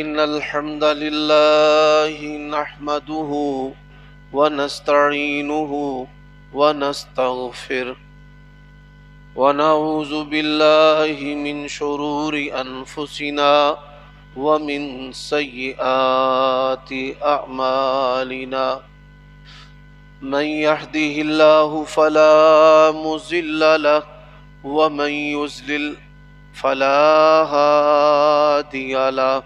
إن الحمد لله نحمده ونستعينه ونستغفره ونعوذ بالله من شرور أنفسنا ومن سيئات أعمالنا من يهده الله فلا مضل له ومن يضلل فلا هادي له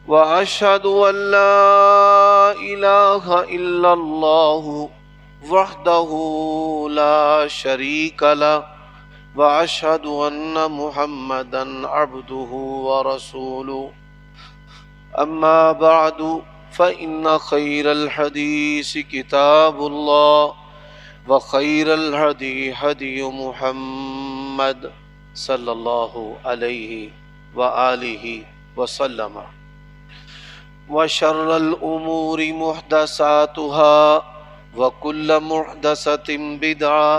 وأشهد أن لا إله إلا الله وحده لا شريك له وأشهد أن محمدا عبده ورسوله أما بعد فإن خير الحديث كتاب الله وخير الهدي هدي محمد صلى الله عليه وآله وسلم وشر الأمور محدثاتها وكل محدثة بدعة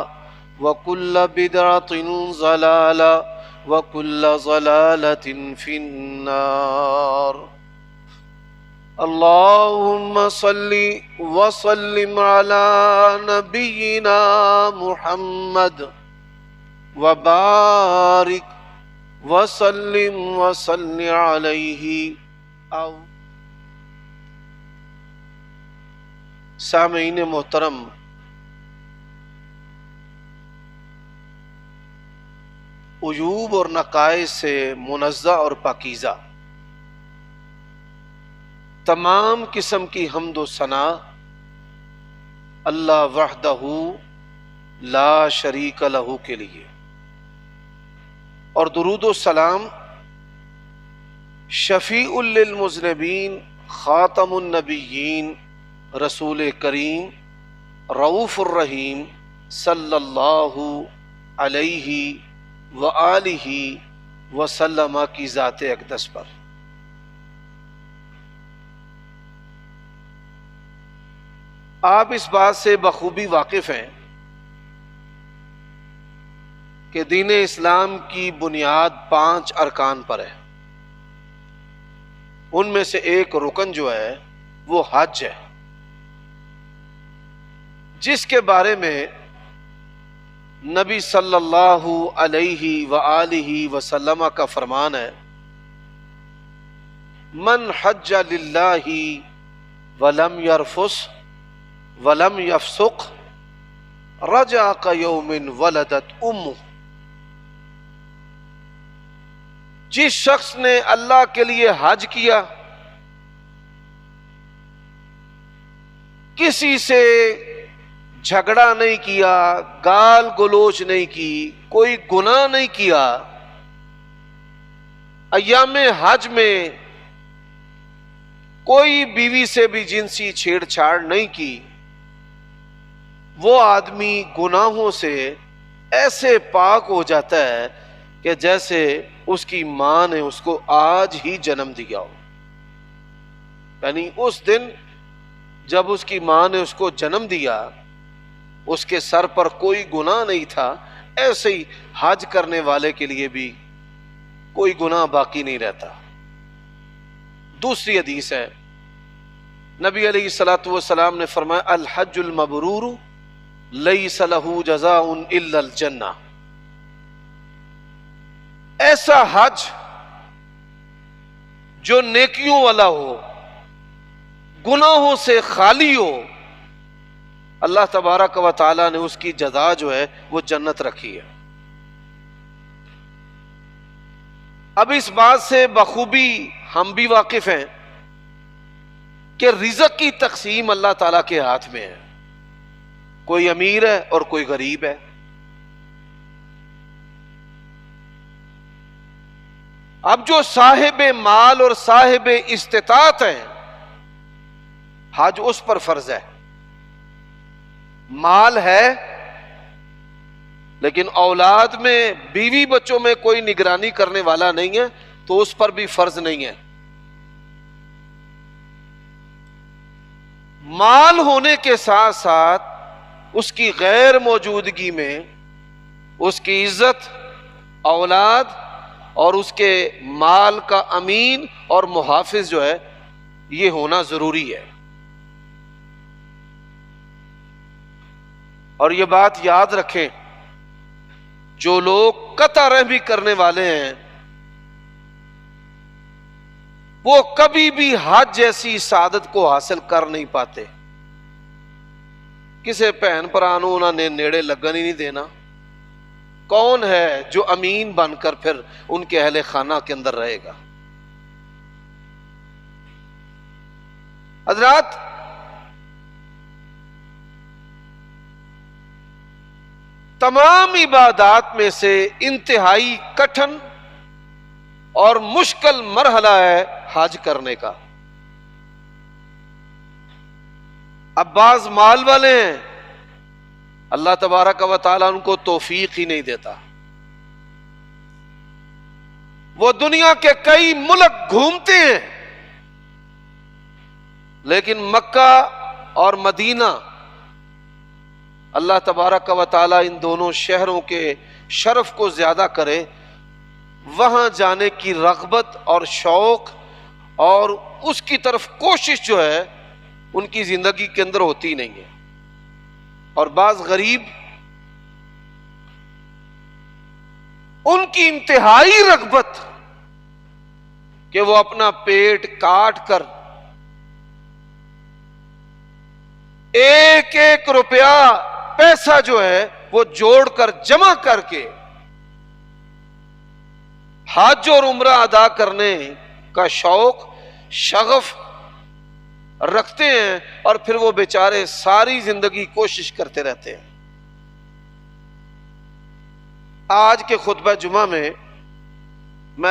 وكل بدعة ضلالة وكل ضلالة في النار اللهم صل وسلم على نبينا محمد وبارك وسلم وصل عليه سامعین محترم، عیوب اور نقائص سے منزہ اور پاکیزہ تمام قسم کی حمد و ثنا اللہ وحدہ لا شریک لہ کے لیے، اور درود و سلام شفیع للمذنبین خاتم النبیین رسول کریم رؤوف الرحیم صلی اللہ علیہ وآلہ وسلم کی ذات اقدس پر۔ آپ اس بات سے بخوبی واقف ہیں کہ دین اسلام کی بنیاد 5 ارکان پر ہے۔ ان میں سے ایک رکن جو ہے وہ حج ہے، جس کے بارے میں نبی صلی اللہ علیہ وآلہ وسلم کا فرمان ہے، من حج للہ ولم یرفث ولم یفسق رجع کیوم ولدت امہ۔ جس شخص نے اللہ کے لیے حج کیا، کسی سے جھگڑا نہیں کیا، گال گلوچ نہیں کی، کوئی گناہ نہیں کیا، ایام حج میں کوئی بیوی سے بھی جنسی چھیڑ چھاڑ نہیں کی، وہ آدمی گناہوں سے ایسے پاک ہو جاتا ہے کہ جیسے اس کی ماں نے اس کو آج ہی جنم دیا ہو۔ یعنی اس دن جب اس کی ماں نے اس کو جنم دیا، اس کے سر پر کوئی گناہ نہیں تھا، ایسے ہی حج کرنے والے کے لیے بھی کوئی گناہ باقی نہیں رہتا۔ دوسری حدیث ہے، نبی علیہ الصلوۃ والسلام نے فرمایا الحج المبرور لیس لہ جزاء الا الجنہ۔ ایسا حج جو نیکیوں والا ہو، گناہوں سے خالی ہو، اللہ تبارک و تعالی نے اس کی جزا جو ہے وہ جنت رکھی ہے۔ اب اس بات سے بخوبی ہم بھی واقف ہیں کہ رزق کی تقسیم اللہ تعالی کے ہاتھ میں ہے، کوئی امیر ہے اور کوئی غریب ہے۔ اب جو صاحب مال اور صاحب استطاعت ہیں، حج اس پر فرض ہے۔ مال ہے لیکن اولاد میں، بیوی بچوں میں کوئی نگرانی کرنے والا نہیں ہے تو اس پر بھی فرض نہیں ہے۔ مال ہونے کے ساتھ ساتھ اس کی غیر موجودگی میں اس کی عزت، اولاد اور اس کے مال کا امین اور محافظ جو ہے یہ ہونا ضروری ہے. اور یہ بات یاد رکھیں، جو لوگ قطع رحمی کرنے والے ہیں وہ کبھی بھی حج جیسی سعادت کو حاصل کر نہیں پاتے. کسے بہن پرانوں انہوں نے نیڑے لگن ہی نہیں دینا. کون ہے جو امین بن کر پھر ان کے اہل خانہ کے اندر رہے گا؟ حضرات، تمام عبادات میں سے انتہائی کٹھن اور مشکل مرحلہ ہے حج کرنے کا. اب بعض مال والے ہیں، اللہ تبارک و تعالیٰ ان کو توفیق ہی نہیں دیتا. وہ دنیا کے کئی ملک گھومتے ہیں لیکن مکہ اور مدینہ، اللہ تبارک و تعالیٰ ان دونوں شہروں کے شرف کو زیادہ کرے، وہاں جانے کی رغبت اور شوق اور اس کی طرف کوشش جو ہے ان کی زندگی کے اندر ہوتی نہیں ہے. اور بعض غریب ان کی انتہائی رغبت کہ وہ اپنا پیٹ کاٹ کر ایک ایک روپیہ پیسہ جو ہے وہ جوڑ کر جمع کر کے حج اور عمرہ ادا کرنے کا شوق شغف رکھتے ہیں، اور پھر وہ بیچارے ساری زندگی کوشش کرتے رہتے ہیں. آج کے خطبہ جمعہ میں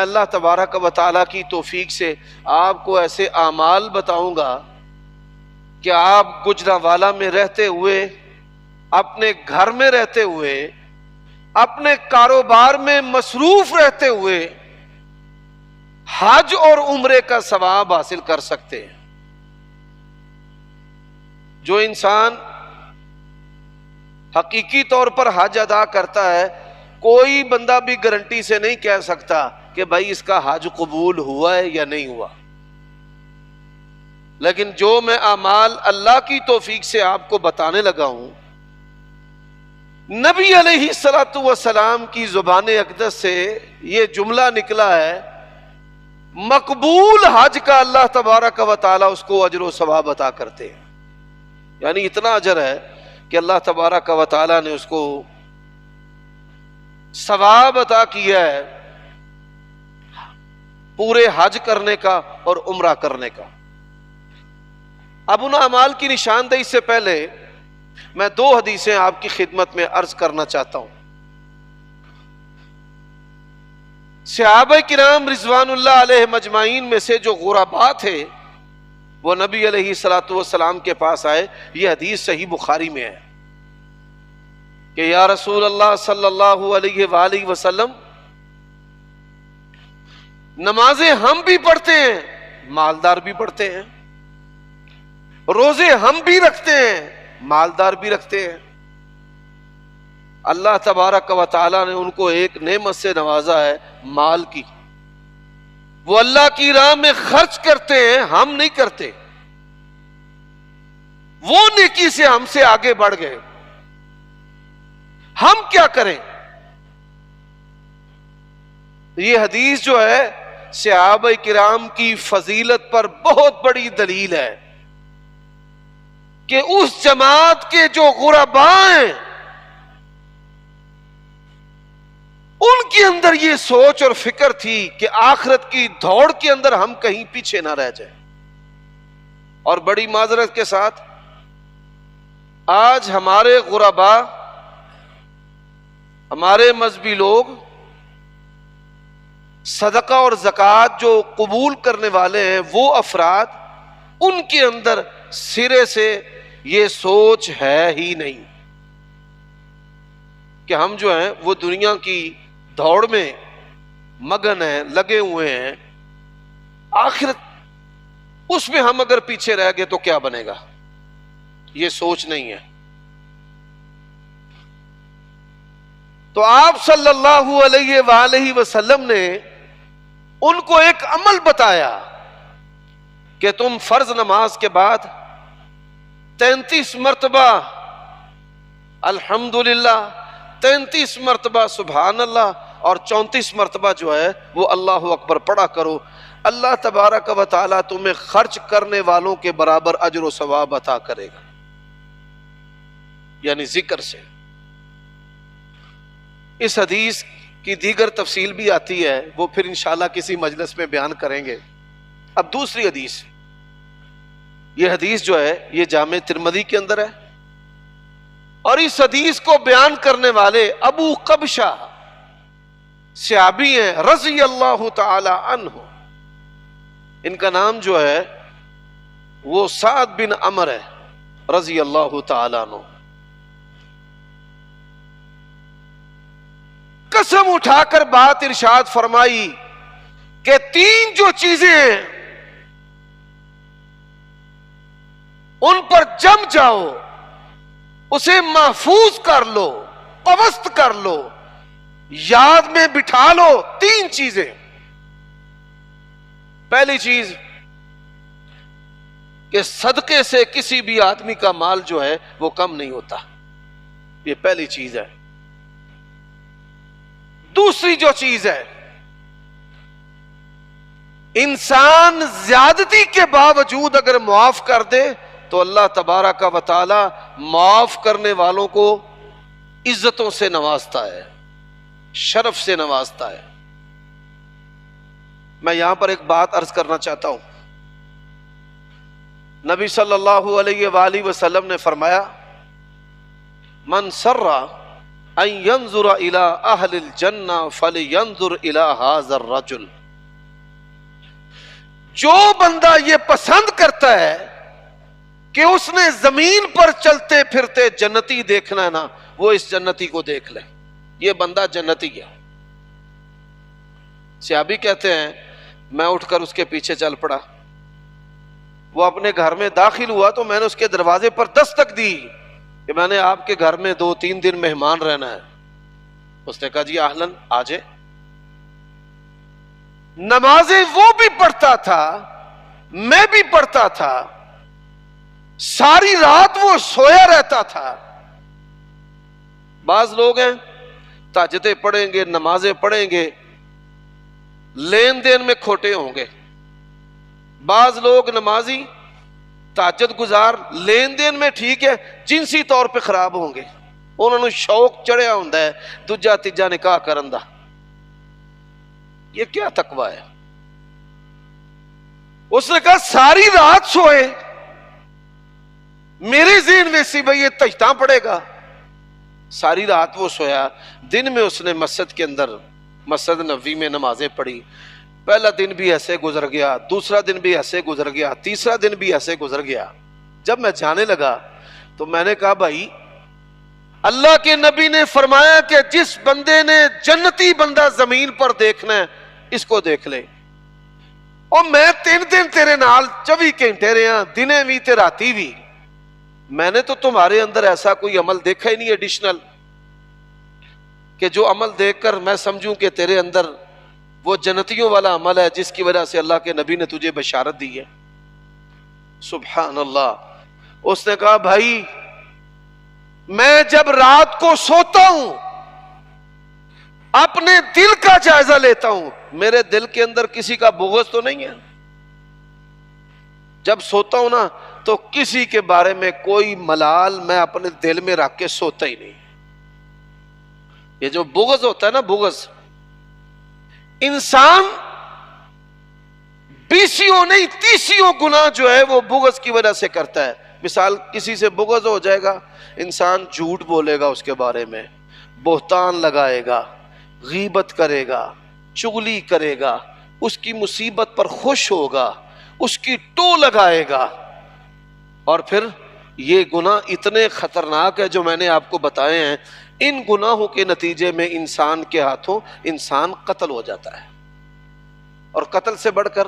اللہ تبارک و تعالیٰ کی توفیق سے آپ کو ایسے اعمال بتاؤں گا کہ آپ گجرانوالہ میں رہتے ہوئے، اپنے گھر میں رہتے ہوئے، اپنے کاروبار میں مصروف رہتے ہوئے حج اور عمرے کا ثواب حاصل کر سکتے ہیں. جو انسان حقیقی طور پر حج ادا کرتا ہے، کوئی بندہ بھی گارنٹی سے نہیں کہہ سکتا کہ بھائی اس کا حج قبول ہوا ہے یا نہیں ہوا. لیکن جو میں اعمال اللہ کی توفیق سے آپ کو بتانے لگا ہوں، نبی علیہ الصلوۃ والسلام کی زبان اقدس سے یہ جملہ نکلا ہے، مقبول حج کا اللہ تبارک و تعالیٰ اس کو اجر و ثواب عطا کرتے ہیں. یعنی اتنا اجر ہے کہ اللہ تبارک و تعالیٰ نے اس کو ثواب عطا کیا ہے پورے حج کرنے کا اور عمرہ کرنے کا. اب ان اعمال کی نشاندہی سے پہلے میں 2 حدیثیں آپ کی خدمت میں عرض کرنا چاہتا ہوں. صحابہ کرام رضوان اللہ علیہ مجمعین میں سے جو غرباء تھے وہ نبی علیہ الصلوۃ والسلام کے پاس آئے. یہ حدیث صحیح بخاری میں ہے کہ یا رسول اللہ صلی اللہ علیہ وآلہ وسلم، نمازیں ہم بھی پڑھتے ہیں، مالدار بھی پڑھتے ہیں، روزے ہم بھی رکھتے ہیں، مالدار بھی رکھتے ہیں. اللہ تبارک و تعالیٰ نے ان کو ایک نعمت سے نوازا ہے، مال کی. وہ اللہ کی راہ میں خرچ کرتے ہیں، ہم نہیں کرتے. وہ نیکی سے ہم سے آگے بڑھ گئے، ہم کیا کریں؟ یہ حدیث جو ہے صحابہ کرام کی فضیلت پر بہت بڑی دلیل ہے کہ اس جماعت کے جو غرباء ہیں ان کے اندر یہ سوچ اور فکر تھی کہ آخرت کی دوڑ کے اندر ہم کہیں پیچھے نہ رہ جائیں. اور بڑی معذرت کے ساتھ آج ہمارے غرباء، ہمارے مذہبی لوگ صدقہ اور زکوٰۃ جو قبول کرنے والے ہیں وہ افراد، ان کے اندر سرے سے یہ سوچ ہے ہی نہیں کہ ہم جو ہیں وہ دنیا کی دوڑ میں مگن ہیں، لگے ہوئے ہیں. آخرت اس میں ہم اگر پیچھے رہ گئے تو کیا بنے گا، یہ سوچ نہیں ہے. تو آپ صلی اللہ علیہ وآلہ وسلم نے ان کو ایک عمل بتایا کہ تم فرض نماز کے بعد 33 مرتبہ الحمدللہ، 33 مرتبہ سبحان اللہ، اور 34 مرتبہ جو ہے وہ اللہ اکبر پڑھا کرو۔ اللہ تبارک و تعالیٰ تمہیں خرچ کرنے والوں کے برابر اجر و ثواب عطا کرے گا، یعنی ذکر سے۔ اس حدیث کی دیگر تفصیل بھی آتی ہے، وہ پھر انشاءاللہ کسی مجلس میں بیان کریں گے۔ اب دوسری حدیث، یہ حدیث جو ہے یہ جامع ترمذی کے اندر ہے، اور اس حدیث کو بیان کرنے والے ابو قبشہ صحابی ہیں رضی اللہ تعالی عنہ، ان کا نام جو ہے وہ سعد بن عمر ہے رضی اللہ تعالی عنہ۔ قسم اٹھا کر بات ارشاد فرمائی کہ 3 جو چیزیں ہیں ان پر جم جاؤ، اسے محفوظ کر لو، پوست کر لو، یاد میں بٹھا لو۔ 3 چیزیں۔ پہلی چیز کہ صدقے سے کسی بھی آدمی کا مال جو ہے وہ کم نہیں ہوتا، یہ پہلی چیز ہے۔ دوسری جو چیز ہے، انسان زیادتی کے باوجود اگر معاف کر دے تو اللہ تبارک و تعالی معاف کرنے والوں کو عزتوں سے نوازتا ہے، شرف سے نوازتا ہے۔ میں یہاں پر ایک بات عرض کرنا چاہتا ہوں۔ نبی صلی اللہ علیہ وآلہ وسلم نے فرمایا، من سر ان ينظر الى اہل الجنہ فلینظر الى هذا الرجل، جو بندہ یہ پسند کرتا ہے کہ اس نے زمین پر چلتے پھرتے جنتی دیکھنا ہے نا، وہ اس جنتی کو دیکھ لے، یہ بندہ جنتی ہے۔ صحابی کہتے ہیں میں اٹھ کر اس کے پیچھے چل پڑا، وہ اپنے گھر میں داخل ہوا تو میں نے اس کے دروازے پر دستک دی کہ میں نے آپ کے گھر میں 2-3 دن مہمان رہنا ہے۔ اس نے کہا جی اہلاً، آجے۔ نمازیں وہ بھی پڑھتا تھا، میں بھی پڑھتا تھا، ساری رات وہ سویا رہتا تھا۔ بعض لوگ ہیں تہجدیں پڑھیں گے، نمازیں پڑھیں گے، لین دین میں کھوٹے ہوں گے۔ بعض لوگ نمازی تہجد گزار لین دین میں ٹھیک ہے، جنسی طور پہ خراب ہوں گے، انہوں نے شوق چڑھیا ہوندا ہے دوجا تیجا نکاح کرن دا۔ یہ کیا تقوی ہے؟ اس نے کہا ساری رات سوئے، میرے ذہن میں سی بھئی یہ تہجداں پڑے گا۔ ساری رات وہ سویا، دن میں اس نے مسجد کے اندر، مسجد نبوی میں نمازیں پڑھی۔ پہلا دن بھی ایسے گزر گیا، دوسرا دن بھی ایسے گزر گیا، تیسرا دن بھی ایسے گزر گیا۔ جب میں جانے لگا تو میں نے کہا بھائی اللہ کے نبی نے فرمایا کہ جس بندے نے جنتی بندہ زمین پر دیکھنا ہے اس کو دیکھ لے، اور میں 3 دن تیرے نال 24 گھنٹے رہا، دنے بھی تے راتی بھی، میں نے تو تمہارے اندر ایسا کوئی عمل دیکھا ہی نہیں ایڈیشنل کہ جو عمل دیکھ کر میں سمجھوں کہ تیرے اندر وہ جنتیوں والا عمل ہے جس کی وجہ سے اللہ کے نبی نے تجھے بشارت دی ہے۔ سبحان اللہ۔ اس نے کہا بھائی میں جب رات کو سوتا ہوں اپنے دل کا جائزہ لیتا ہوں، میرے دل کے اندر کسی کا بغض تو نہیں ہے۔ جب سوتا ہوں نا تو کسی کے بارے میں کوئی ملال میں اپنے دل میں رکھ کے سوتا ہی نہیں۔ یہ جو بغض ہوتا ہے نا، بغض، انسان 20 نہیں 30 گناہ جو ہے وہ بغض کی وجہ سے کرتا ہے۔ مثال، کسی سے بغض ہو جائے گا، انسان جھوٹ بولے گا اس کے بارے میں، بہتان لگائے گا، غیبت کرے گا، چغلی کرے گا، اس کی مصیبت پر خوش ہوگا، اس کی ٹو لگائے گا، اور پھر یہ گناہ اتنے خطرناک ہے جو میں نے آپ کو بتائے ہیں۔ ان گناہوں کے نتیجے میں انسان کے ہاتھوں انسان قتل ہو جاتا ہے، اور قتل سے بڑھ کر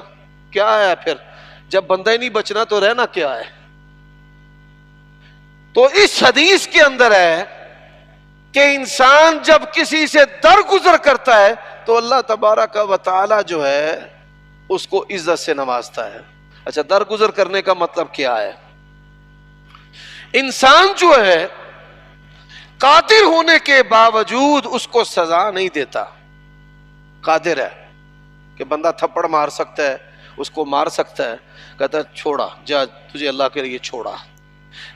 کیا ہے پھر؟ جب بندہ ہی نہیں بچنا تو رہنا کیا ہے؟ تو اس حدیث کے اندر ہے کہ انسان جب کسی سے درگزر کرتا ہے تو اللہ تبارک و تعالی جو ہے اس کو عزت سے نوازتا ہے۔ اچھا، درگزر کرنے کا مطلب کیا ہے؟ انسان جو ہے قادر ہونے کے باوجود اس کو سزا نہیں دیتا۔ قادر ہے کہ بندہ تھپڑ مار سکتا ہے، اس کو مار سکتا ہے، کہتا ہے چھوڑا جا، تجھے اللہ کے لیے چھوڑا۔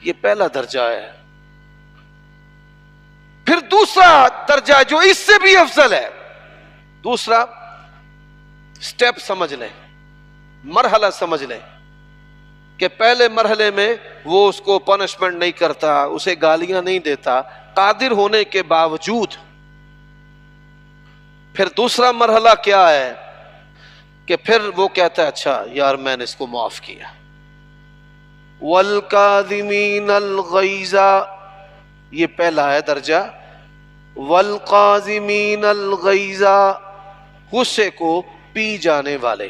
یہ پہلا درجہ ہے۔ پھر دوسرا درجہ جو اس سے بھی افضل ہے، دوسرا سٹیپ سمجھ لیں، مرحلہ سمجھ لیں کہ پہلے مرحلے میں وہ اس کو پنشمنٹ نہیں کرتا، اسے گالیاں نہیں دیتا قادر ہونے کے باوجود۔ پھر دوسرا مرحلہ کیا ہے کہ پھر وہ کہتا ہے اچھا یار میں نے اس کو معاف کیا۔ والکاظمین الغیظ، یہ پہلا ہے درجہ، والقاظمین الغیظ، غصے کو پی جانے والے،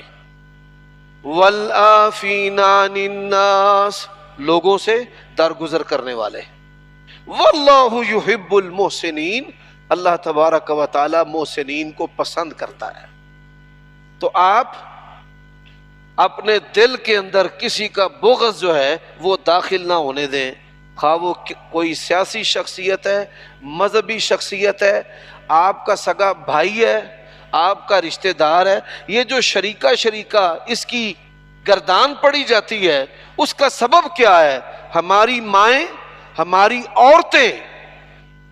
والعافین عن الناس، لوگوں سے درگزر کرنے والے، واللہ یحب المحسنین، اللہ تبارک و تعالی محسنین کو پسند کرتا ہے۔ تو آپ اپنے دل کے اندر کسی کا بغض جو ہے وہ داخل نہ ہونے دیں، خواہ وہ کوئی سیاسی شخصیت ہے، مذہبی شخصیت ہے، آپ کا سگا بھائی ہے، آپ کا رشتہ دار ہے۔ یہ جو شریکہ اس کی گردان پڑی جاتی ہے، اس کا سبب کیا ہے؟ ہماری مائیں، ہماری عورتیں،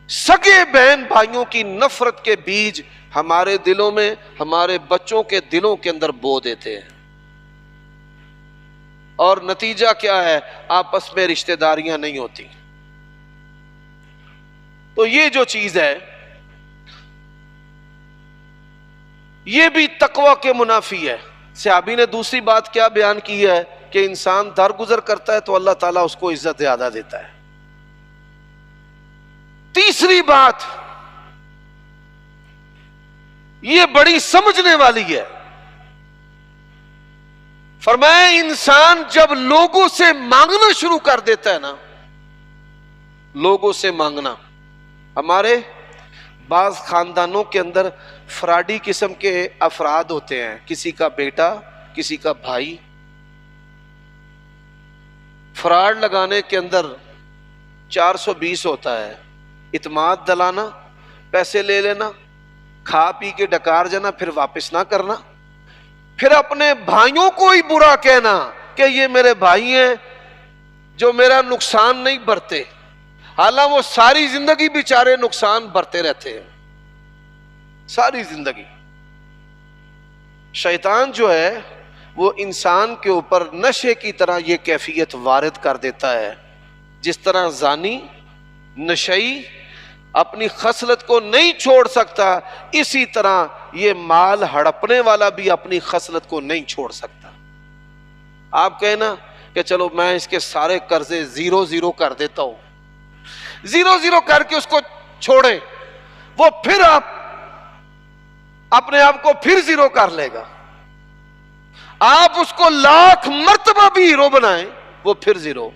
سگے بہن بھائیوں کی نفرت کے بیج ہمارے دلوں میں، ہمارے بچوں کے دلوں کے اندر بو دیتے ہیں، اور نتیجہ کیا ہے؟ آپس میں رشتہ داریاں نہیں ہوتی۔ تو یہ جو چیز ہے یہ بھی تقوی کے منافی ہے۔ صحابی نے دوسری بات کیا بیان کی ہے کہ انسان درگزر کرتا ہے تو اللہ تعالیٰ اس کو عزت زیادہ دیتا ہے۔ تیسری بات یہ بڑی سمجھنے والی ہے، فرمایا انسان جب لوگوں سے مانگنا شروع کر دیتا ہے نا، لوگوں سے مانگنا، ہمارے بعض خاندانوں کے اندر فراڈی قسم کے افراد ہوتے ہیں، کسی کا بیٹا، کسی کا بھائی، فراڈ لگانے کے اندر 420 ہوتا ہے، اعتماد دلانا، پیسے لے لینا، کھا پی کے ڈکار جانا، پھر واپس نہ کرنا، پھر اپنے بھائیوں کو ہی برا کہنا کہ یہ میرے بھائی ہیں جو میرا نقصان نہیں برتے، حالانکہ وہ ساری زندگی بیچارے نقصان برتے رہتے ہیں، ساری زندگی۔ شیطان جو ہے وہ انسان کے اوپر نشے کی طرح یہ کیفیت وارد کر دیتا ہے، جس طرح زانی، نشئی اپنی خصلت کو نہیں چھوڑ سکتا، اسی طرح یہ مال ہڑپنے والا بھی اپنی خصلت کو نہیں چھوڑ سکتا۔ آپ کہنا کہ چلو میں اس کے سارے قرضے 0 کر دیتا ہوں، 0 کر کے اس کو چھوڑیں، وہ پھر اپنے آپ کو پھر 0 کر لے گا۔ آپ اس کو 1,00,000 مرتبہ بھی ہیرو بنائیں، وہ پھر 0۔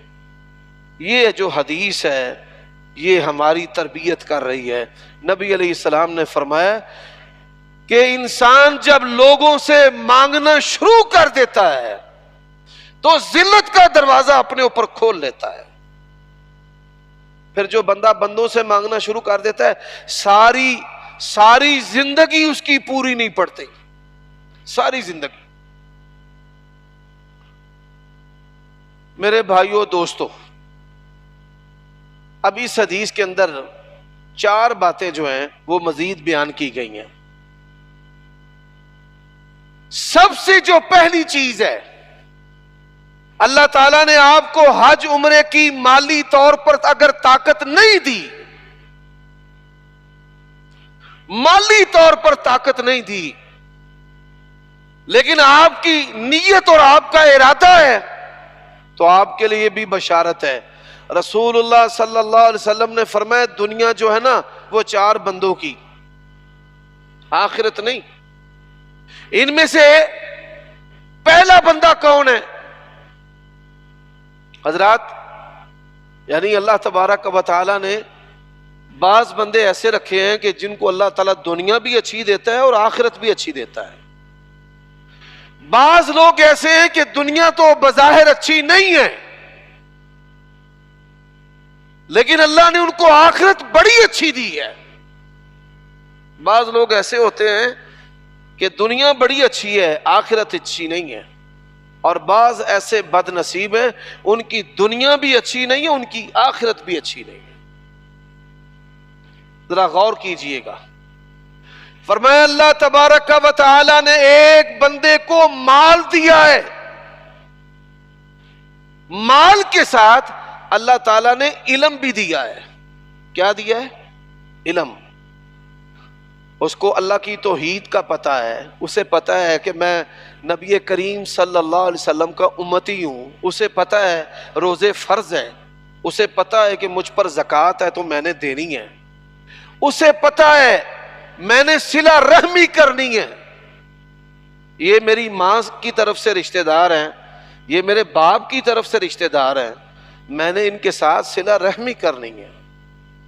یہ جو حدیث ہے یہ ہماری تربیت کر رہی ہے۔ نبی علیہ السلام نے فرمایا کہ انسان جب لوگوں سے مانگنا شروع کر دیتا ہے تو ذلت کا دروازہ اپنے اوپر کھول لیتا ہے۔ پھر جو بندہ بندوں سے مانگنا شروع کر دیتا ہے، ساری زندگی اس کی پوری نہیں پڑتی، ساری زندگی۔ میرے بھائیوں دوستو، اب اس حدیث کے اندر 4 باتیں جو ہیں وہ مزید بیان کی گئی ہیں۔ سب سے جو پہلی چیز ہے، اللہ تعالیٰ نے آپ کو حج عمرے کی مالی طور پر اگر طاقت نہیں دی، مالی طور پر طاقت نہیں دی، لیکن آپ کی نیت اور آپ کا ارادہ ہے، تو آپ کے لیے بھی بشارت ہے۔ رسول اللہ صلی اللہ علیہ وسلم نے فرمایا دنیا جو ہے نا وہ 4 بندوں کی، آخرت نہیں۔ ان میں سے پہلا بندہ کون ہے حضرات؟ یعنی اللہ تبارک و تعالی نے بعض بندے ایسے رکھے ہیں کہ جن کو اللہ تعالیٰ دنیا بھی اچھی دیتا ہے اور آخرت بھی اچھی دیتا ہے. بعض لوگ ایسے ہیں کہ دنیا تو بظاہر اچھی نہیں ہے لیکن اللہ نے ان کو آخرت بڑی اچھی دی ہے. بعض لوگ ایسے ہوتے ہیں کہ دنیا بڑی اچھی ہے آخرت اچھی نہیں ہے، اور بعض ایسے بد نصیب ہیں ان کی دنیا بھی اچھی نہیں ہے ان کی آخرت بھی اچھی نہیں ہے. ذرا غور کیجئے گا. فرمایا اللہ تبارک و تعالی نے ایک بندے کو مال دیا ہے، مال کے ساتھ اللہ تعالیٰ نے علم بھی دیا ہے. کیا دیا ہے؟ علم. اس کو اللہ کی توحید کا پتہ ہے، اسے پتہ ہے کہ میں نبی کریم صلی اللہ علیہ وسلم کا امتی ہوں، اسے پتہ ہے روزے فرض ہے، اسے پتہ ہے کہ مجھ پر زکوٰۃ ہے تو میں نے دینی ہے، اسے پتہ ہے میں نے صلہ رحمی کرنی ہے، یہ میری ماں کی طرف سے رشتہ دار ہیں، یہ میرے باپ کی طرف سے رشتہ دار ہیں، میں نے ان کے ساتھ صلہ رحمی کرنی ہے.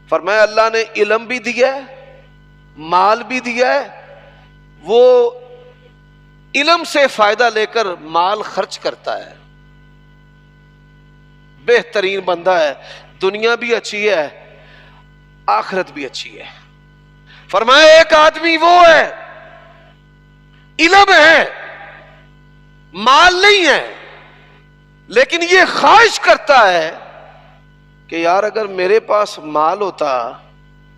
فرمایا اللہ نے علم بھی دیا ہے، مال بھی دیا ہے، وہ علم سے فائدہ لے کر مال خرچ کرتا ہے، بہترین بندہ ہے، دنیا بھی اچھی ہے آخرت بھی اچھی ہے. فرمایا ایک آدمی وہ ہے علم ہے مال نہیں ہے لیکن یہ خواہش کرتا ہے کہ یار اگر میرے پاس مال ہوتا.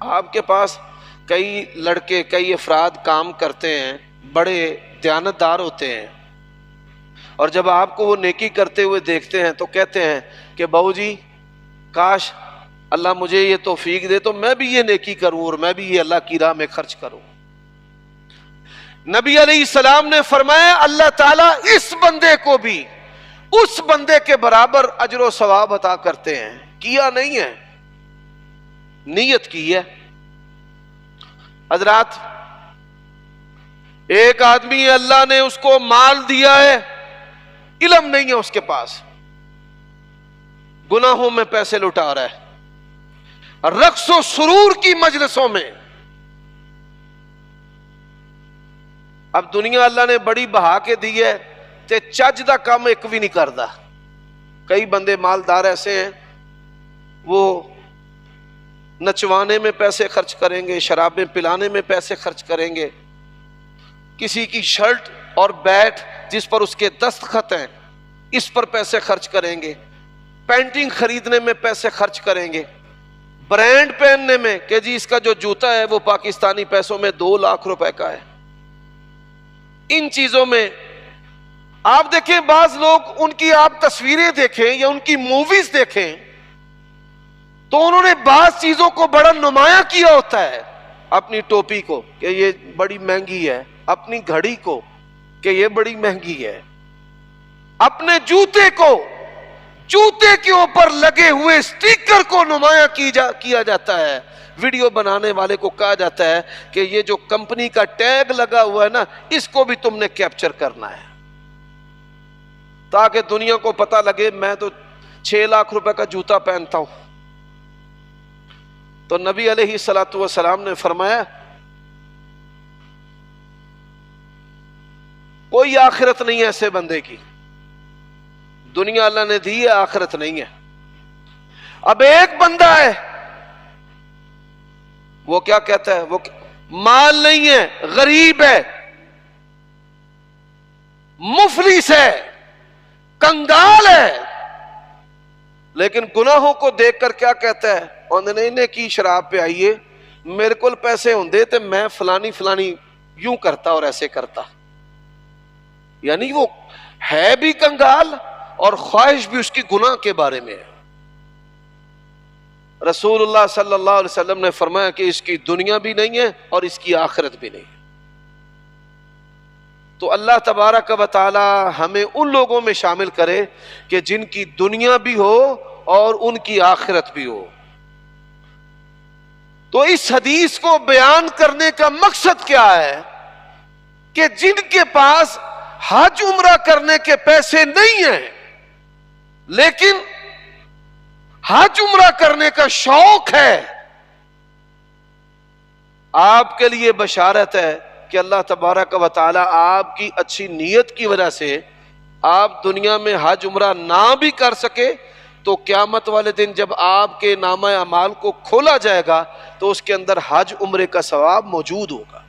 آپ کے پاس کئی لڑکے کئی افراد کام کرتے ہیں، بڑے دیانتدار ہوتے ہیں، اور جب آپ کو وہ نیکی کرتے ہوئے دیکھتے ہیں تو کہتے ہیں کہ بہو جی کاش اللہ مجھے یہ توفیق دے تو میں بھی یہ نیکی کروں اور میں بھی یہ اللہ کی راہ میں خرچ کروں. نبی علیہ السلام نے فرمایا اللہ تعالیٰ اس بندے کو بھی اس بندے کے برابر اجر و ثواب عطا کرتے ہیں. کیا نہیں ہے، نیت کی ہے. حضرات ایک آدمی ہے اللہ نے اس کو مال دیا ہے، علم نہیں ہے اس کے پاس، گناہوں میں پیسے لٹا رہا ہے، رقص و سرور کی مجلسوں میں. اب دنیا اللہ نے بڑی بہا کے دی ہے تے چج دا کام ایک بھی نہیں کردا. کئی بندے مالدار ایسے ہیں وہ نچوانے میں پیسے خرچ کریں گے، شرابیں پلانے میں پیسے خرچ کریں گے، کسی کی شرٹ اور بیٹ جس پر اس کے دستخط ہیں اس پر پیسے خرچ کریں گے، پینٹنگ خریدنے میں پیسے خرچ کریں گے، برانڈ پہننے میں کہ جی اس کا جو جوتا ہے وہ پاکستانی پیسوں میں 2 لاکھ روپے کا ہے. ان چیزوں میں آپ دیکھیں بعض لوگ ان کی آپ تصویریں دیکھیں یا ان کی موویز دیکھیں تو انہوں نے بعض چیزوں کو بڑا نمایاں کیا ہوتا ہے. اپنی ٹوپی کو کہ یہ بڑی مہنگی ہے، اپنی گھڑی کو کہ یہ بڑی مہنگی ہے، اپنے جوتے کو، جوتے کے اوپر لگے ہوئے سٹیکر کو نمایاں کیا جاتا ہے. ویڈیو بنانے والے کو کہا جاتا ہے کہ یہ جو کمپنی کا ٹیگ لگا ہوا ہے نا اس کو بھی تم نے کیپچر کرنا ہے تاکہ دنیا کو پتہ لگے میں تو 6 لاکھ روپے کا جوتا پہنتا ہوں. تو نبی علیہ الصلوۃ والسلام نے فرمایا کوئی آخرت نہیں ہے ایسے بندے کی، دنیا اللہ نے دی ہے آخرت نہیں ہے. اب ایک بندہ ہے وہ کیا کہتا ہے، وہ مال نہیں ہے، غریب ہے، مفلس ہے، کنگال ہے، لیکن گناہوں کو دیکھ کر کیا کہتا ہے، انہیں کی شراب پہ آئیے میرے کو پیسے ہوندے تے میں فلانی فلانی یوں کرتا اور ایسے کرتا. یعنی وہ ہے بھی کنگال اور خواہش بھی اس کی گناہ کے بارے میں ہے. رسول اللہ صلی اللہ علیہ وسلم نے فرمایا کہ اس کی دنیا بھی نہیں ہے اور اس کی آخرت بھی نہیں ہے. تو اللہ تبارک و تعالی ہمیں ان لوگوں میں شامل کرے کہ جن کی دنیا بھی ہو اور ان کی آخرت بھی ہو. تو اس حدیث کو بیان کرنے کا مقصد کیا ہے کہ جن کے پاس حج عمرہ کرنے کے پیسے نہیں ہیں لیکن حج عمرہ کرنے کا شوق ہے، آپ کے لیے بشارت ہے کہ اللہ تبارک و تعالی آپ کی اچھی نیت کی وجہ سے آپ دنیا میں حج عمرہ نہ بھی کر سکے تو قیامت والے دن جب آپ کے نامہ اعمال کو کھولا جائے گا تو اس کے اندر حج عمرے کا ثواب موجود ہوگا۔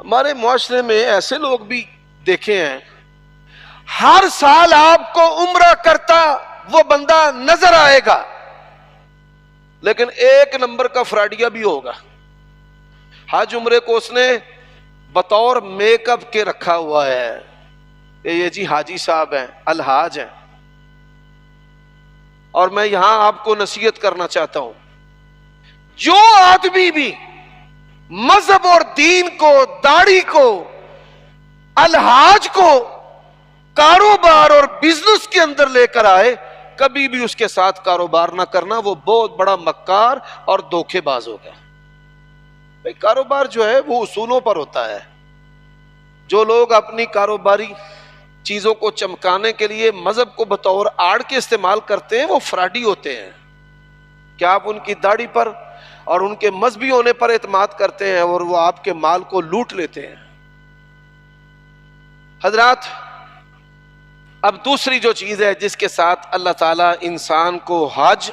ہمارے معاشرے میں ایسے لوگ بھی دیکھے ہیں، ہر سال آپ کو عمرہ کرتا وہ بندہ نظر آئے گا، لیکن ایک نمبر کا فراڈیا بھی ہوگا۔ حج عمرے کو اس نے بطور میک اپ کے رکھا ہوا ہے کہ یہ جی حاجی صاحب ہیں، الحاج ہیں۔ اور میں یہاں آپ کو نصیحت کرنا چاہتا ہوں، جو آدمی بھی مذہب اور دین کو، داڑھی کو، الحاج کو کاروبار اور بزنس کے اندر لے کر آئے، کبھی بھی اس کے ساتھ کاروبار نہ کرنا، وہ بہت بڑا مکار اور دھوکے باز ہوگا۔ بھئی کاروبار جو ہے وہ اصولوں پر ہوتا ہے۔ جو لوگ اپنی کاروباری چیزوں کو چمکانے کے لیے مذہب کو بطور آڑ کے استعمال کرتے ہیں وہ فراڈی ہوتے ہیں۔ کیا آپ ان کی داڑھی پر اور ان کے مذہبی ہونے پر اعتماد کرتے ہیں اور وہ آپ کے مال کو لوٹ لیتے ہیں۔ حضرات، اب دوسری جو چیز ہے جس کے ساتھ اللہ تعالیٰ انسان کو حج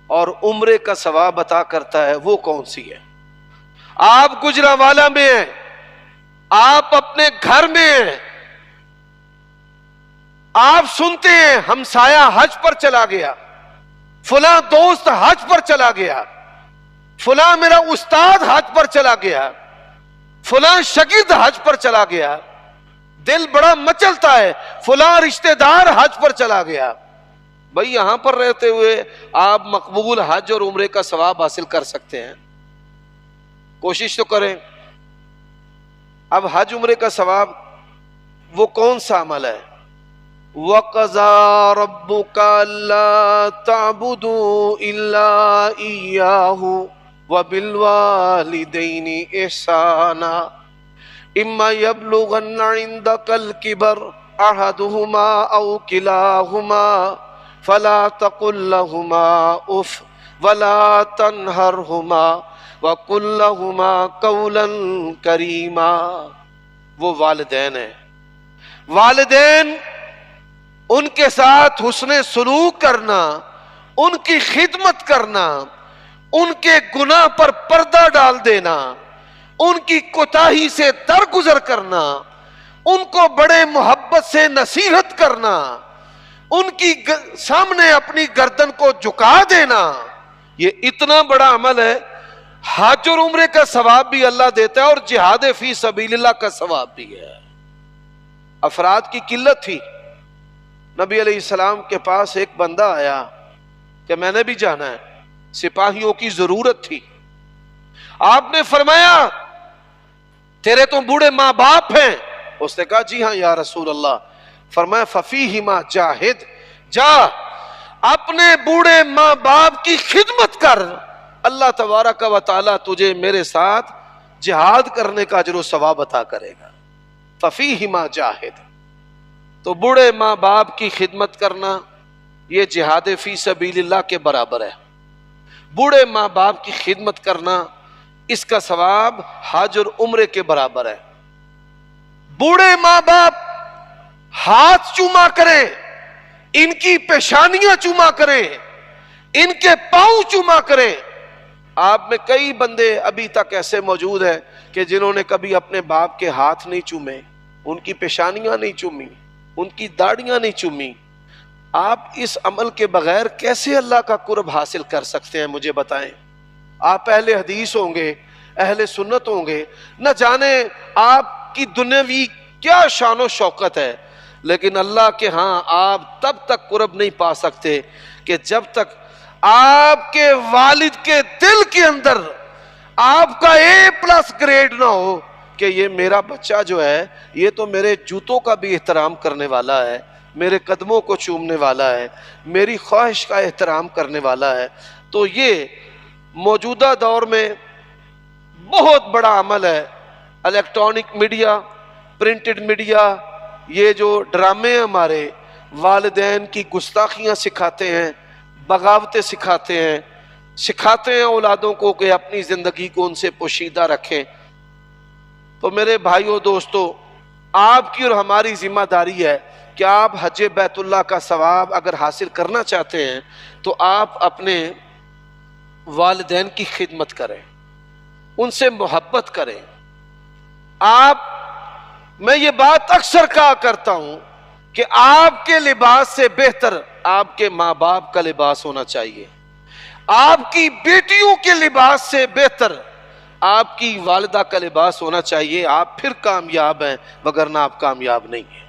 اور عمرے کا ثواب عطا کرتا ہے وہ کون سی ہے؟ آپ گجرانوالہ میں ہیں، آپ اپنے گھر میں ہیں، آپ سنتے ہیں ہمسایہ حج پر چلا گیا، فلاں دوست حج پر چلا گیا، فلاں میرا استاد حج پر چلا گیا، فلاں شاگرد حج پر چلا گیا، دل بڑا مچلتا ہے، فلاں رشتہ دار حج پر چلا گیا۔ بھئی یہاں پر رہتے ہوئے آپ مقبول حج اور عمرے کا ثواب حاصل کر سکتے ہیں، کوشش تو کریں۔ اب حج عمرے کا ثواب وہ کون سا عمل ہے؟ وَقَضَىٰ رَبُّكَ أَلَّا تَعْبُدُوا إِلَّا إِيَّاهُ وَبِالْوَالِدَيْنِ إِحْسَانًا إِمَّا يَبْلُغَنَّ عِندَكَ الْكِبَرَ أَحَدُهُمَا أَوْ كِلَاهُمَا فَلَا تَقُل لَّهُمَا أُفٍّ وَلَا تَنْهَرْهُمَا وَقُل لَّهُمَا قَوْلًا كَرِيمًا۔ وہ والدین ہیں، والدین ان کے ساتھ حسن سلوک کرنا، ان کی خدمت کرنا، ان کے گناہ پر پردہ ڈال دینا، ان کی کوتاہی سے درگزر کرنا، ان کو بڑے محبت سے نصیحت کرنا، ان کی سامنے اپنی گردن کو جھکا دینا، یہ اتنا بڑا عمل ہے۔ حج اور عمرے کا ثواب بھی اللہ دیتا ہے اور جہاد فی سبیل اللہ کا ثواب بھی ہے۔ افراد کی قلت تھی، نبی علیہ السلام کے پاس ایک بندہ آیا کہ میں نے بھی جانا ہے، سپاہیوں کی ضرورت تھی۔ آپ نے فرمایا تیرے تو بوڑھے ماں باپ ہیں؟ اس نے کہا جی ہاں یا رسول اللہ۔ فرمایا ففیہما جاہد، جا اپنے بوڑھے ماں باپ کی خدمت کر، اللہ تبارک و تعالی تجھے میرے ساتھ جہاد کرنے کا اجر و ثواب عطا کرے گا۔ ففیہما جاہد، تو بوڑھے ماں باپ کی خدمت کرنا یہ جہاد فی سبیل اللہ کے برابر ہے۔ بوڑھے ماں باپ کی خدمت کرنا اس کا ثواب حج اور عمرے کے برابر ہے۔ بوڑھے ماں باپ ہاتھ چوما کریں، ان کی پیشانیاں چوما کریں، ان کے پاؤں چوما کریں۔ آپ میں کئی بندے ابھی تک ایسے موجود ہیں کہ جنہوں نے کبھی اپنے باپ کے ہاتھ نہیں چومے، ان کی پیشانیاں نہیں چومی، ان کی داڑیاں نہیں چومی۔ آپ اس عمل کے بغیر کیسے اللہ کا قرب حاصل کر سکتے ہیں مجھے بتائیں؟ آپ اہل حدیث ہوں گے، اہل سنت ہوں گے، نہ جانے آپ کی دنیاوی کیا شان و شوکت ہے، لیکن اللہ کے ہاں آپ تب تک قرب نہیں پا سکتے کہ جب تک آپ کے والد کے دل کے اندر آپ کا A+ گریڈ نہ ہو کہ یہ میرا بچہ جو ہے یہ تو میرے جوتوں کا بھی احترام کرنے والا ہے، میرے قدموں کو چومنے والا ہے، میری خواہش کا احترام کرنے والا ہے۔ تو یہ موجودہ دور میں بہت بڑا عمل ہے۔ الیکٹرانک میڈیا، پرنٹڈ میڈیا، یہ جو ڈرامے ہمارے والدین کی گستاخیاں سکھاتے ہیں، بغاوتیں سکھاتے ہیں، سکھاتے ہیں اولادوں کو کہ اپنی زندگی کو ان سے پوشیدہ رکھیں۔ تو میرے بھائیوں دوستو، آپ کی اور ہماری ذمہ داری ہے کہ آپ حج بیت اللہ کا ثواب اگر حاصل کرنا چاہتے ہیں تو آپ اپنے والدین کی خدمت کریں، ان سے محبت کریں۔ میں یہ بات اکثر کہا کرتا ہوں کہ آپ کے لباس سے بہتر آپ کے ماں باپ کا لباس ہونا چاہیے، آپ کی بیٹیوں کے لباس سے بہتر آپ کی والدہ کا لباس ہونا چاہیے، آپ پھر کامیاب ہیں، وگرنہ آپ کامیاب نہیں ہیں۔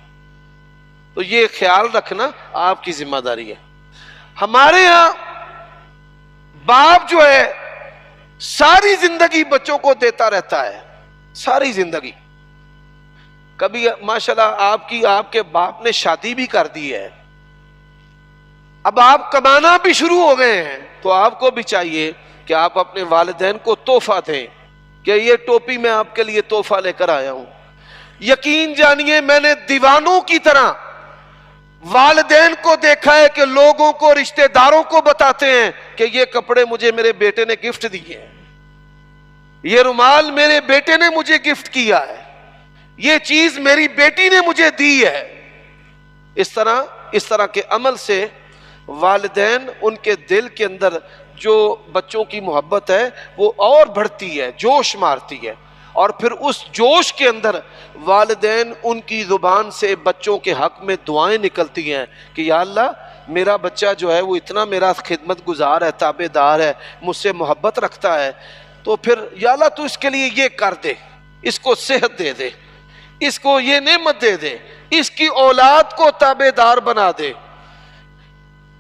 تو یہ خیال رکھنا آپ کی ذمہ داری ہے۔ ہمارے ہاں باپ جو ہے ساری زندگی بچوں کو دیتا رہتا ہے، ساری زندگی۔ کبھی ماشاءاللہ آپ کے باپ نے شادی بھی کر دی ہے، اب آپ کمانا بھی شروع ہو گئے ہیں، تو آپ کو بھی چاہیے کہ آپ اپنے والدین کو تحفہ دیں کہ یہ ٹوپی میں آپ کے لیے تحفہ لے کر آیا ہوں۔ یقین جانیے میں نے دیوانوں کی طرح والدین کو دیکھا ہے کہ لوگوں کو، رشتہ داروں کو بتاتے ہیں کہ یہ کپڑے مجھے میرے بیٹے نے گفٹ دیے ہیں، یہ رومال میرے بیٹے نے مجھے گفٹ کیا ہے، یہ چیز میری بیٹی نے مجھے دی ہے۔ اس طرح کے عمل سے والدین، ان کے دل کے اندر جو بچوں کی محبت ہے وہ اور بڑھتی ہے، جوش مارتی ہے، اور پھر اس جوش کے اندر والدین ان کی زبان سے بچوں کے حق میں دعائیں نکلتی ہیں کہ یا اللہ میرا بچہ جو ہے وہ اتنا میرا خدمت گزار ہے، تابع دار ہے، مجھ سے محبت رکھتا ہے، تو پھر یا اللہ تو اس کے لیے یہ کر دے، اس کو صحت دے دے، اس کو یہ نعمت دے دے، اس کی اولاد کو تابع دار بنا دے۔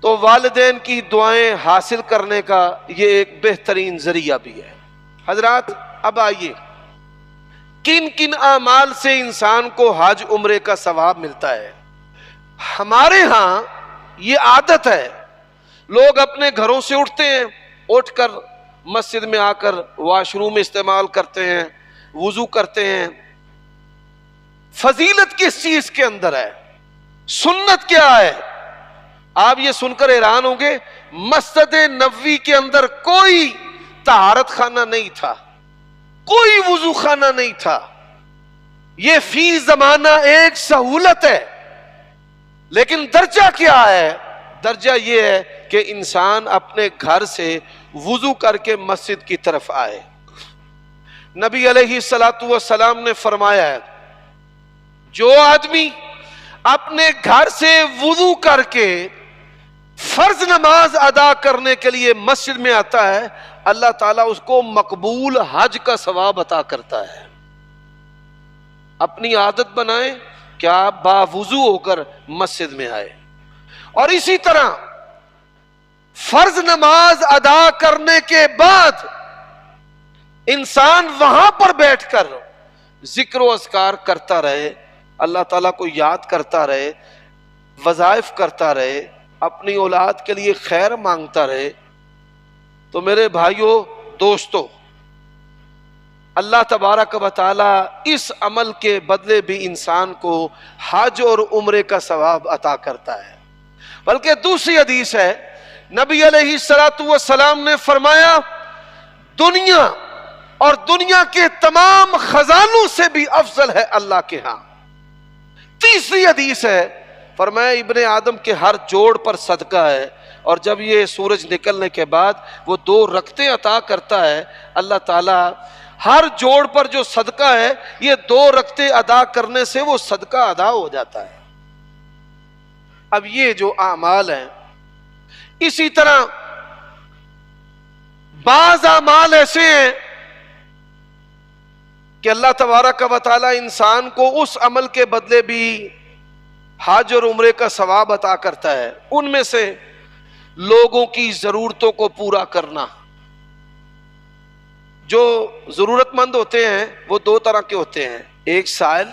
تو والدین کی دعائیں حاصل کرنے کا یہ ایک بہترین ذریعہ بھی ہے۔ حضرات اب آئیے، کن کن اعمال سے انسان کو حج عمرے کا ثواب ملتا ہے؟ ہمارے ہاں یہ عادت ہے، لوگ اپنے گھروں سے اٹھتے ہیں، اٹھ کر مسجد میں آ کر واش روم استعمال کرتے ہیں، وضو کرتے ہیں۔ فضیلت کس چیز کے اندر ہے؟ سنت کیا ہے؟ آپ یہ سن کر حیران ہوں گے، مسجد نبوی کے اندر کوئی طہارت خانہ نہیں تھا، کوئی وضو خانہ نہیں تھا۔ یہ فی زمانہ ایک سہولت ہے، لیکن درجہ کیا ہے؟ درجہ یہ ہے کہ انسان اپنے گھر سے وضو کر کے مسجد کی طرف آئے۔ نبی علیہ السلام نے فرمایا ہے، جو آدمی اپنے گھر سے وضو کر کے فرض نماز ادا کرنے کے لیے مسجد میں آتا ہے، اللہ تعالیٰ اس کو مقبول حج کا ثواب عطا کرتا ہے۔ اپنی عادت بنائیں کہ آپ باوضو ہو کر مسجد میں آئے، اور اسی طرح فرض نماز ادا کرنے کے بعد انسان وہاں پر بیٹھ کر ذکر و اذکار کرتا رہے، اللہ تعالیٰ کو یاد کرتا رہے، وظائف کرتا رہے، اپنی اولاد کے لیے خیر مانگتا رہے۔ تو میرے بھائیوں دوستو، اللہ تبارک و تعالی اس عمل کے بدلے بھی انسان کو حج اور عمرے کا ثواب عطا کرتا ہے۔ بلکہ دوسری حدیث ہے، نبی علیہ السلام نے فرمایا، دنیا اور دنیا کے تمام خزانوں سے بھی افضل ہے اللہ کے ہاں۔ تیسری حدیث ہے، فرمایا ابن آدم کے ہر جوڑ پر صدقہ ہے، اور جب یہ سورج نکلنے کے بعد وہ 2 رکعتیں عطا کرتا ہے، اللہ تعالیٰ ہر جوڑ پر جو صدقہ ہے، یہ 2 رکعتیں ادا کرنے سے وہ صدقہ ادا ہو جاتا ہے۔ اب یہ جو اعمال ہیں، اسی طرح بعض اعمال ایسے ہیں کہ اللہ تبارک و تعالی انسان کو اس عمل کے بدلے بھی حج اور عمرے کا ثواب عطا کرتا ہے۔ ان میں سے لوگوں کی ضرورتوں کو پورا کرنا۔ جو ضرورت مند ہوتے ہیں وہ 2 طرح کے ہوتے ہیں، ایک سائل،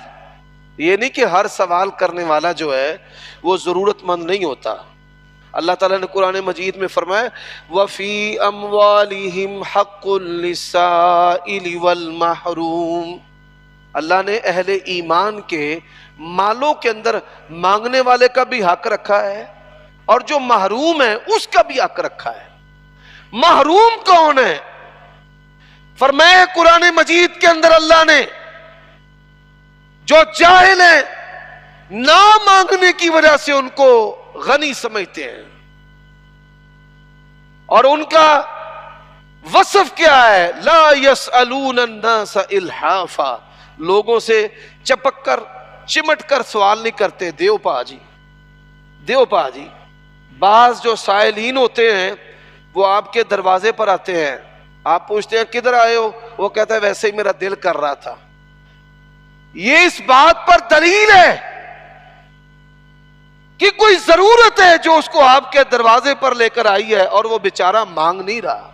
یہ نہیں کہ ہر سوال کرنے والا جو ہے وہ ضرورت مند نہیں ہوتا۔ اللہ تعالیٰ نے قرآن مجید میں فرمایا، وَفِي أَمْوَالِهِمْ حَقٌّ لِلسَّائِلِ وَالْمَحْرُومِ، اللہ نے اہل ایمان کے مالوں کے اندر مانگنے والے کا بھی حق رکھا ہے، اور جو محروم ہے اس کا بھی حق رکھا ہے۔ محروم کون ہے؟ فرمایا قرآن مجید کے اندر اللہ نے جو جاہل ہیں نہ مانگنے کی وجہ سے ان کو غنی سمجھتے ہیں، اور ان کا وصف کیا ہے؟ لا يسألون الناس الحافا، لوگوں سے چپک کر چمٹ کر سوال نہیں کرتے۔ دیو پا جی بعض جو سائلین ہوتے ہیں وہ آپ کے دروازے پر آتے ہیں، آپ پوچھتے ہیں کدھر آئے ہو، وہ کہتا ہے ویسے ہی میرا دل کر رہا تھا۔ یہ اس بات پر دلیل ہے کہ کوئی ضرورت ہے جو اس کو آپ کے دروازے پر لے کر آئی ہے، اور وہ بیچارہ مانگ نہیں رہا،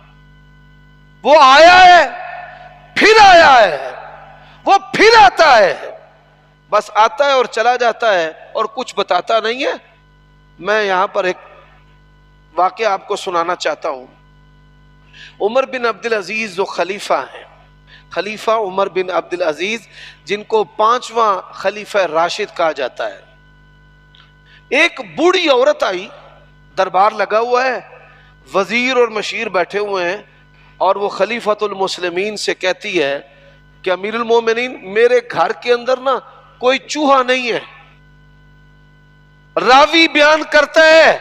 وہ آیا ہے پھر آیا ہے، وہ پھر آتا ہے، بس آتا ہے اور چلا جاتا ہے اور کچھ بتاتا نہیں ہے۔ میں یہاں پر ایک واقعہ آپ کو سنانا چاہتا ہوں۔ عمر بن عبدالعزیز جو خلیفہ ہیں، خلیفہ عمر بن عبدالعزیز، جن کو 5واں خلیفہ راشد کہا جاتا ہے، ایک بوڑھی عورت آئی، دربار لگا ہوا ہے، وزیر اور مشیر بیٹھے ہوئے ہیں، اور وہ خلیفۃ المسلمین سے کہتی ہے کہ امیر المومنین میرے گھر کے اندر نا کوئی چوہا نہیں ہے۔ راوی بیان کرتا ہے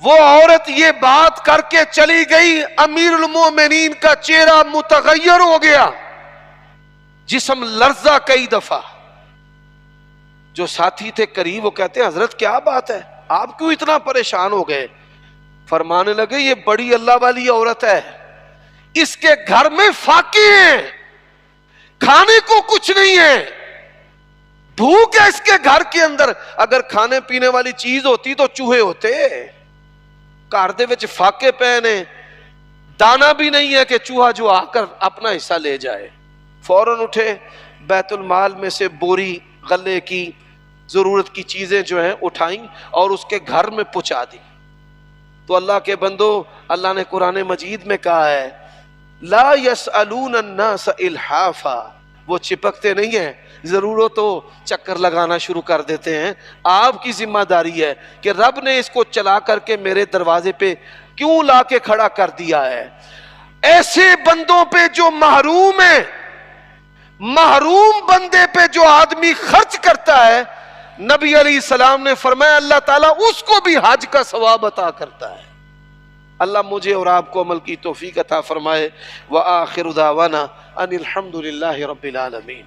وہ عورت یہ بات کر کے چلی گئی، امیر المومنین کا چہرہ متغیر ہو گیا، جسم لرزا کئی دفعہ۔ جو ساتھی تھے قریب وہ کہتے ہیں حضرت کیا بات ہے، آپ کیوں اتنا پریشان ہو گئے؟ فرمانے لگے یہ بڑی اللہ والی عورت ہے، اس کے گھر میں فاقے ہیں، کھانے کو کچھ نہیں ہے، بھوک ہے اس کے گھر کے اندر، اگر کھانے پینے والی چیز ہوتی تو چوہے ہوتے، گھر دے وچ فاقے پہنے، دانا بھی نہیں ہے کہ چوہا جو آ کر اپنا حصہ لے جائے۔ فوراً اٹھے، بیت المال میں سے بوری غلے کی ضرورت کی چیزیں جو ہیں اٹھائیں اور اس کے گھر میں پہنچا دی۔ تو اللہ کے بندو، اللہ نے قرآن مجید میں کہا ہے لا يسألون الناس الحافا، وہ چپکتے نہیں ہیں، ضرورت ہو چکر لگانا شروع کر دیتے ہیں۔ آپ کی ذمہ داری ہے کہ رب نے اس کو چلا کر کے میرے دروازے پہ کیوں لا کے کھڑا کر دیا ہے۔ ایسے بندوں پہ جو محروم ہیں، محروم بندے پہ جو آدمی خرچ کرتا ہے، نبی علیہ السلام نے فرمایا اللہ تعالیٰ اس کو بھی حج کا ثواب عطا کرتا ہے۔ اللہ مجھے اور آپ کو عمل کی توفیق عطا فرمائے۔ وآخر دعوانا ان الحمد للہ رب العالمین۔